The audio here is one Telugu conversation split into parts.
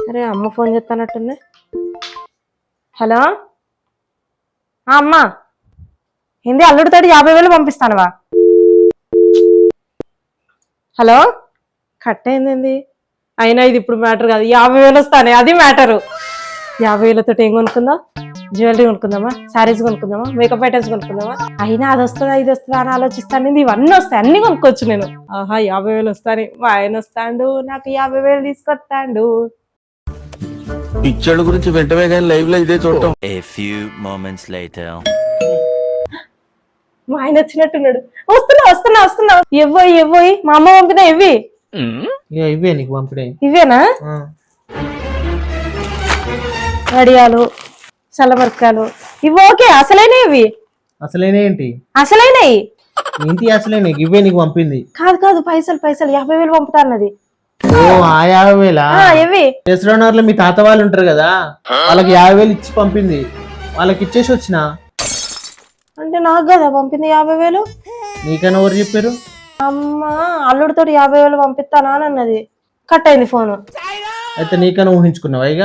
అరే అమ్మ ఫోన్ చేస్తానట్టుంది. హలో అమ్మా, ఏంది అల్లుడితోటి 50,000 పంపిస్తానవా? హలో, కట్ అయింది. అయినా ఇది ఇప్పుడు మ్యాటర్ కాదు. 50,000 వస్తానే, అది మ్యాటరు. 50,000తోటి ఏం కొనుక్కుందాం? జ్యువెలరీ కొనుక్కుందామా, శారీస్ కొనుక్కుందామా, మేకప్ ఐటమ్స్ కొనుక్కుందామా? అయినా అది వస్తుందా ఇది వస్తుందా అని ఆలోచిస్తాను. ఇవన్నీ వస్తాయి, అన్ని కొనుక్కోవచ్చు నేను. ఆహా 50,000 వస్తాయి. మా ఆయన వస్తాడు, నాకు 50,000 తీసుకొస్తాడు. పిక్చర్ల గురించి వెంటనే కానీ లైవ్ లో ఇదే చూడటం. A few moments later. మా ఆయన వచ్చినట్టున్నాడు. వస్తున్నా ఎవ్వోయి మా అమ్మ పంపినా ఇవి ఇవే నీకు పంపిణీ. ఇవేనా? వడియాలు, చల్లమరకాలు ఇవి ఓకే. అసలైనవి ఇవి. అసలేనే ఏంటి? అసలైనవి ఏంటి అసలేనే? ఇవే నీకు పంపింది. కాదు పైసలు 50,000 పంపుతా అన్నది. ఓ ఆ 50,000 ఇవి రెస్టారెంట్ లో మీ తాత వాళ్ళు ఉంటారు కదా, వాళ్ళకి 50,000 ఇచ్చి పంపింది. వాళ్ళకి ఇచ్చేసి వచ్చిన. అంటే నాకు కదా పంపింది 50,000. నీకన్నా ఎవరు చెప్పారు? అమ్మ అల్లుడితో 50,000 పంపిస్తానా అని అన్నది. కట్ అయింది ఫోను. అయితే నీకన్నా ఊహించుకున్నావా? ఇక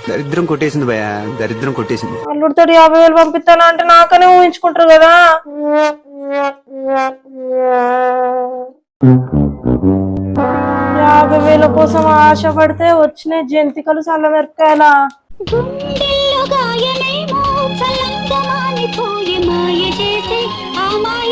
దరిద్రం కొట్టేసింది భయ, దరిద్రం కొట్టేసింది. అల్లుడితో 50,000 పంపిస్తానా అంటే నాకనే ఊహించుకుంటారు కదా. 50,000 కోసం ఆశపడితే వచ్చిన జంతికలు చల్లమిరపకాయల. గుండెల్లో గాయమేమో చల్లంగా మానిపోయి మాయ చేసే ఆ మాయ